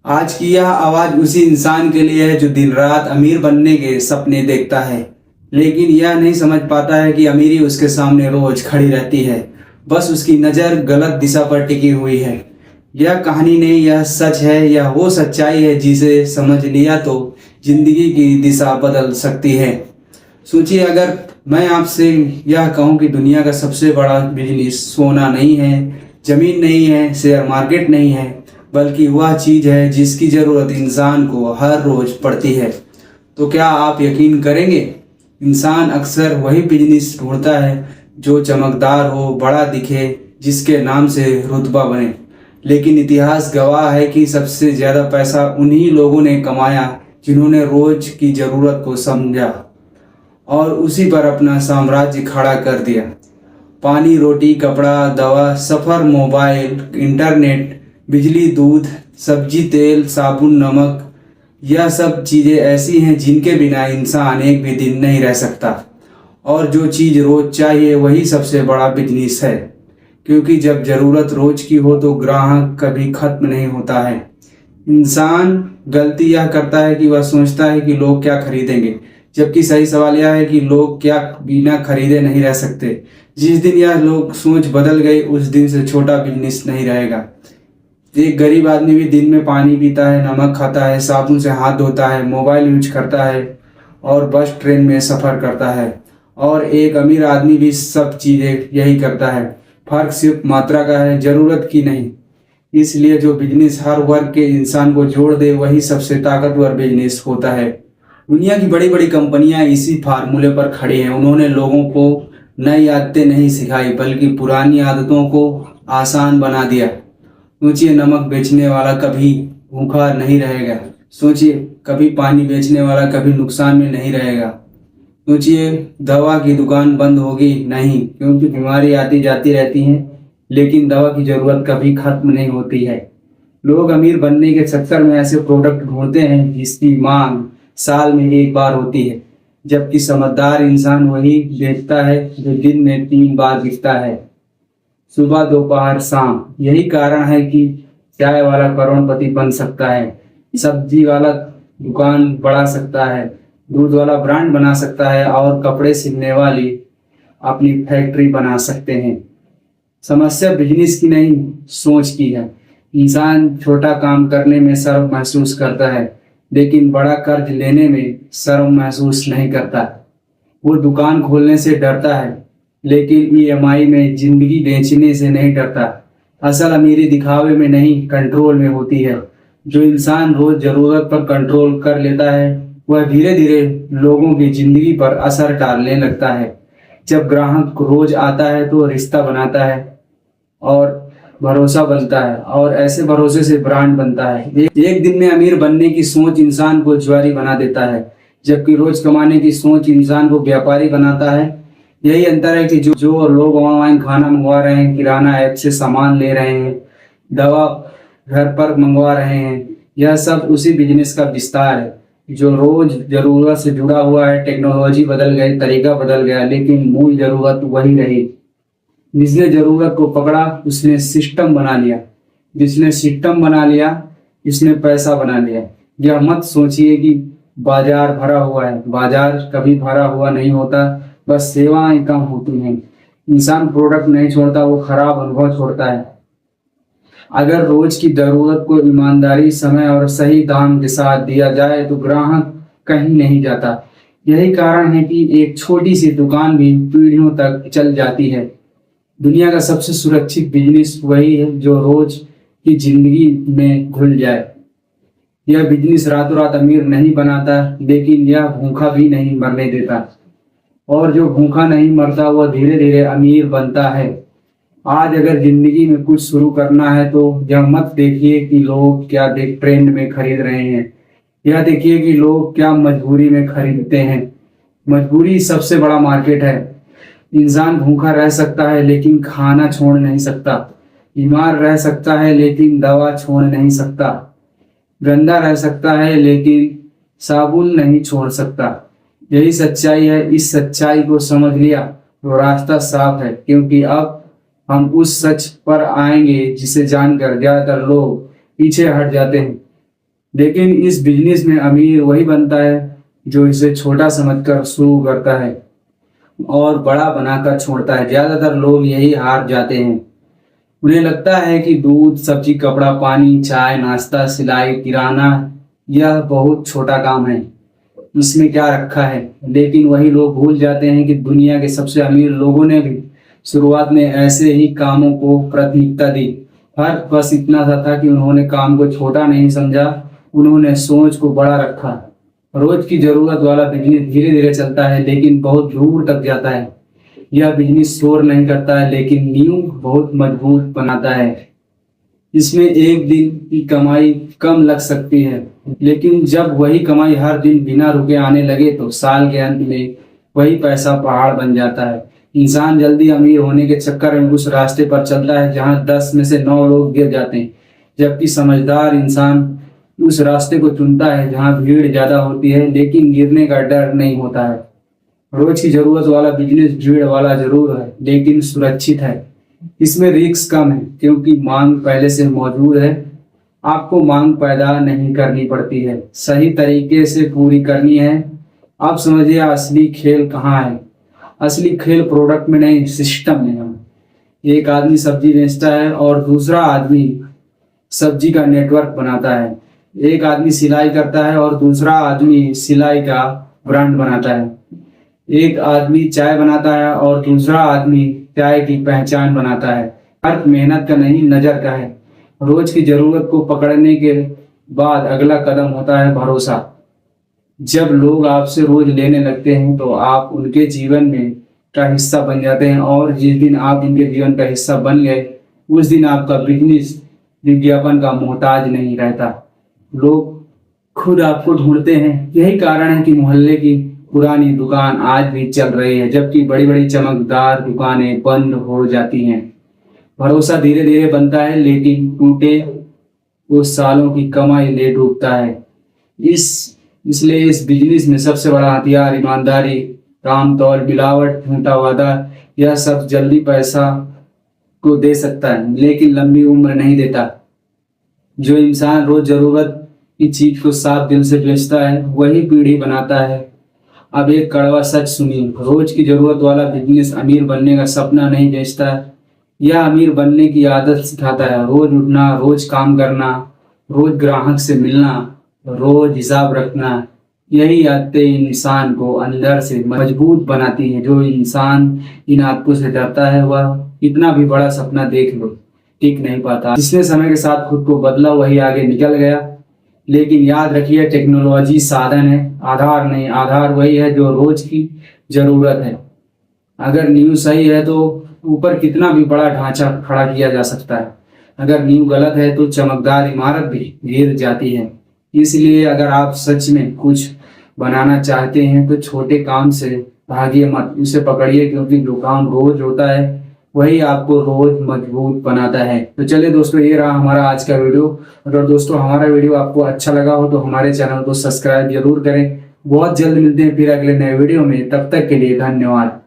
आज की यह आवाज उसी इंसान के लिए है जो दिन रात अमीर बनने के सपने देखता है, लेकिन यह नहीं समझ पाता है कि अमीरी उसके सामने रोज खड़ी रहती है। बस उसकी नज़र गलत दिशा पर टिकी हुई है। यह कहानी नहीं, यह सच है। यह वो सच्चाई है जिसे समझ लिया तो जिंदगी की दिशा बदल सकती है। सोचिए, अगर मैं आपसे यह कहूं कि दुनिया का सबसे बड़ा बिजनेस सोना नहीं है, जमीन नहीं है, शेयर मार्केट नहीं है, बल्कि वह चीज है जिसकी जरूरत इंसान को हर रोज पड़ती है, तो क्या आप यकीन करेंगे? इंसान अक्सर वही बिजनेस ढूंढता है जो चमकदार हो, बड़ा दिखे, जिसके नाम से रुतबा बने। लेकिन इतिहास गवाह है कि सबसे ज्यादा पैसा उन्हीं लोगों ने कमाया जिन्होंने रोज की जरूरत को समझा और उसी पर अपना साम्राज्य खड़ा कर दिया। पानी, रोटी, कपड़ा, दवा, सफर, मोबाइल, इंटरनेट, बिजली, दूध, सब्जी, तेल, साबुन, नमक, यह सब चीज़ें ऐसी हैं जिनके बिना इंसान एक भी दिन नहीं रह सकता। और जो चीज़ रोज चाहिए वही सबसे बड़ा बिजनेस है, क्योंकि जब ज़रूरत रोज की हो तो ग्राहक कभी खत्म नहीं होता है। इंसान गलती यह करता है कि वह सोचता है कि लोग क्या खरीदेंगे, जबकि सही सवाल यह है कि लोग क्या बिना खरीदे नहीं रह सकते। जिस दिन यह लोग सोच बदल गई उस दिन से छोटा बिजनेस नहीं रहेगा। एक गरीब आदमी भी दिन में पानी पीता है, नमक खाता है, साबुन से हाथ धोता है, मोबाइल यूज करता है और बस ट्रेन में सफ़र करता है। और एक अमीर आदमी भी सब चीज़ें यही करता है। फर्क सिर्फ मात्रा का है, ज़रूरत की नहीं। इसलिए जो बिजनेस हर वर्ग के इंसान को जोड़ दे वही सबसे ताकतवर बिजनेस होता है। दुनिया की बड़ी बड़ी कंपनियां इसी फार्मूले पर खड़ी हैं। उन्होंने लोगों को नई आदतें नहीं सिखाई, बल्कि पुरानी आदतों को आसान बना दिया। सोचिए, नमक बेचने वाला कभी भूखा नहीं रहेगा। सोचिए, कभी पानी बेचने वाला कभी नुकसान में नहीं रहेगा। सोचिए, दवा की दुकान बंद होगी नहीं, क्योंकि बीमारी आती जाती रहती हैं, लेकिन दवा की जरूरत कभी खत्म नहीं होती है। लोग अमीर बनने के चक्कर में ऐसे प्रोडक्ट ढूंढते हैं जिसकी मांग साल में एक बार होती है, जबकि समझदार इंसान वही बेचता है जो दिन में 3 बार बिकता है, सुबह, दोपहर, शाम। यही कारण है कि चाय वाला करोड़पति बन सकता है, सब्जी वाला दुकान बढ़ा सकता है, दूध वाला ब्रांड बना सकता है और कपड़े सिलने वाली अपनी फैक्ट्री बना सकते हैं। समस्या बिजनेस की नहीं, सोच की है। इंसान छोटा काम करने में शर्म महसूस करता है, लेकिन बड़ा कर्ज लेने में शर्म महसूस नहीं करता। वो दुकान खोलने से डरता है, लेकिन ईएमआई में जिंदगी बेचने से नहीं डरता। असल अमीरी दिखावे में नहीं, कंट्रोल में होती है। जो इंसान रोज जरूरत पर कंट्रोल कर लेता है वह धीरे धीरे लोगों की जिंदगी पर असर डालने लगता है। जब ग्राहक रोज आता है तो रिश्ता बनाता है और भरोसा बनता है, और ऐसे भरोसे से ब्रांड बनता है। एक दिन में अमीर बनने की सोच इंसान को जुआरी बना देता है, जबकि रोज कमाने की सोच इंसान को व्यापारी बनाता है। यही अंतर है कि जो लोग ऑनलाइन खाना मंगवा रहे हैं, किराना ऐप से सामान ले रहे हैं, दवा घर पर मंगवा रहे हैं, यह सब उसी बिजनेस का विस्तार है जो रोज जरूरत से जुड़ा हुआ है। टेक्नोलॉजी बदल गई, तरीका बदल गया, लेकिन मूल जरूरत वही रही। जिसने जरूरत को पकड़ा उसने सिस्टम बना लिया, जिसने सिस्टम बना लिया इसने पैसा बना लिया। यह मत सोचिए कि बाजार भरा हुआ है, बाजार कभी भरा हुआ नहीं होता, बस सेवाएं कम होती हैं। इंसान प्रोडक्ट नहीं छोड़ता, वो खराब अनुभव छोड़ता है। अगर रोज की जरूरत को ईमानदारी, समय और सही दाम के साथ दिया जाए तो ग्राहक कहीं नहीं जाता। यही कारण है कि एक छोटी सी दुकान भी पीढ़ियों तक चल जाती है। दुनिया का सबसे सुरक्षित बिजनेस वही है जो रोज की जिंदगी में घुल जाए। यह बिजनेस रातों रात अमीर नहीं बनाता, लेकिन यह भूखा भी नहीं मरने देता, और जो भूखा नहीं मरता वह धीरे धीरे अमीर बनता है। आज अगर जिंदगी में कुछ शुरू करना है तो यह मत देखिए कि लोग क्या ट्रेंड में खरीद रहे हैं, यह देखिए कि लोग क्या मजबूरी में खरीदते हैं। मजबूरी सबसे बड़ा मार्केट है। इंसान भूखा रह सकता है लेकिन खाना छोड़ नहीं सकता, बीमार रह सकता है लेकिन दवा छोड़ नहीं सकता, गंदा रह सकता है लेकिन साबुन नहीं छोड़ सकता। यही सच्चाई है। इस सच्चाई को समझ लिया तो रास्ता साफ है, क्योंकि अब हम उस सच पर आएंगे जिसे जानकर ज्यादातर लोग पीछे हट जाते हैं। लेकिन इस बिजनेस में अमीर वही बनता है जो इसे छोटा समझकर शुरू करता है और बड़ा बनाकर छोड़ता है। ज्यादातर लोग यही हार जाते हैं। उन्हें लगता है कि दूध, सब्जी, कपड़ा, पानी, चाय, नाश्ता, सिलाई, किराना यह बहुत छोटा काम है, इसमें क्या रखा है। लेकिन वही लोग भूल जाते हैं कि दुनिया के सबसे अमीर लोगों ने भी शुरुआत में ऐसे ही कामों को प्राथमिकता दी। फर्क बस इतना सा था कि उन्होंने काम को छोटा नहीं समझा, उन्होंने सोच को बड़ा रखा। रोज की जरूरत वाला बिजनेस धीरे धीरे चलता है लेकिन बहुत दूर तक जाता है। यह बिजनेस शोर नहीं करता है लेकिन नींव बहुत मजबूत बनाता है। इसमें एक दिन की कमाई कम लग सकती है, लेकिन जब वही कमाई हर दिन बिना रुके आने लगे तो साल के अंत में वही पैसा पहाड़ बन जाता है। इंसान जल्दी अमीर होने के चक्कर में उस रास्ते पर चलता है जहां 10 में से 9 लोग गिर जाते हैं, जबकि समझदार इंसान उस रास्ते को चुनता है जहां भीड़ ज्यादा होती है लेकिन गिरने का डर नहीं होता है। रोज की जरूरत वाला बिजनेस भीड़ वाला जरूर है लेकिन सुरक्षित है। इसमें रिस्क कम है क्योंकि मांग पहले से मौजूद है। आपको मांग पैदा नहीं करनी पड़ती है, सही तरीके से पूरी करनी है। आप समझिए असली खेल कहाँ है। असली खेल प्रोडक्ट में नहीं, सिस्टम में है। एक आदमी सब्जी बेचता है और दूसरा आदमी सब्जी का नेटवर्क बनाता है। एक आदमी सिलाई करता है और दूसरा आदमी सिलाई का ब्रांड बनाता है। एक आदमी चाय बनाता है और दूसरा आदमी चाय की पहचान बनाता है। फर्क मेहनत का नहीं, नजर का है। रोज की जरूरत को पकड़ने के बाद अगला कदम होता है भरोसा। जब लोग आपसे रोज लेने लगते हैं तो आप उनके जीवन में का हिस्सा बन जाते हैं और जिस दिन आप उनके जीवन का हिस्सा बन गए उस दिन आपका बिजनेस विज्ञापन का मोहताज नहीं रहता। लोग खुद आपको ढूंढते हैं। यही कारण है कि मोहल्ले की पुरानी दुकान आज भी चल रही है जबकि बड़ी बड़ी चमकदार दुकानें बंद हो जाती हैं। भरोसा धीरे धीरे बनता है लेकिन टूटे वो सालों की कमाई ले डूबता है। इसलिए इस बिजनेस में सबसे बड़ा हथियार ईमानदारी, काम तौल, मिलावट, झूठा वादा, यह सब जल्दी पैसा को दे सकता है लेकिन लंबी उम्र नहीं देता। जो इंसान रोज जरूरत की चीज को साफ दिल से बेचता है वही पीढ़ी बनाता है। अब एक कड़वा सच सुनिए, रोज की जरूरत वाला बिजनेस अमीर बनने का सपना नहीं बेचता, यह अमीर बनने की आदत सिखाता है। रोज उठना, रोज काम करना, रोज ग्राहक से मिलना, रोज हिसाब रखना, यही आदतें इंसान को अंदर से मजबूत बनाती है। जो इंसान इन आदतों से डरता है वह कितना भी बड़ा सपना देख लो टिक नहीं पाता। जिसने समय के साथ खुद को बदला वही आगे निकल गया। लेकिन याद रखिए टेक्नोलॉजी साधन है, आधार नहीं। आधार वही है जो रोज की जरूरत है। अगर नींव सही है तो ऊपर कितना भी बड़ा ढांचा खड़ा किया जा सकता है। अगर नींव गलत है तो चमकदार इमारत भी गिर जाती है। इसलिए अगर आप सच में कुछ बनाना चाहते हैं तो छोटे काम से भागिए मत, उसे पकड़िए क्योंकि जो काम रोज होता है वही आपको रोज मजबूत बनाता है। तो चलिए दोस्तों, ये रहा हमारा आज का वीडियो। अगर दोस्तों हमारा वीडियो आपको अच्छा लगा हो तो हमारे चैनल को सब्सक्राइब जरूर करें। बहुत जल्द मिलते हैं फिर अगले नए वीडियो में, तब तक के लिए धन्यवाद।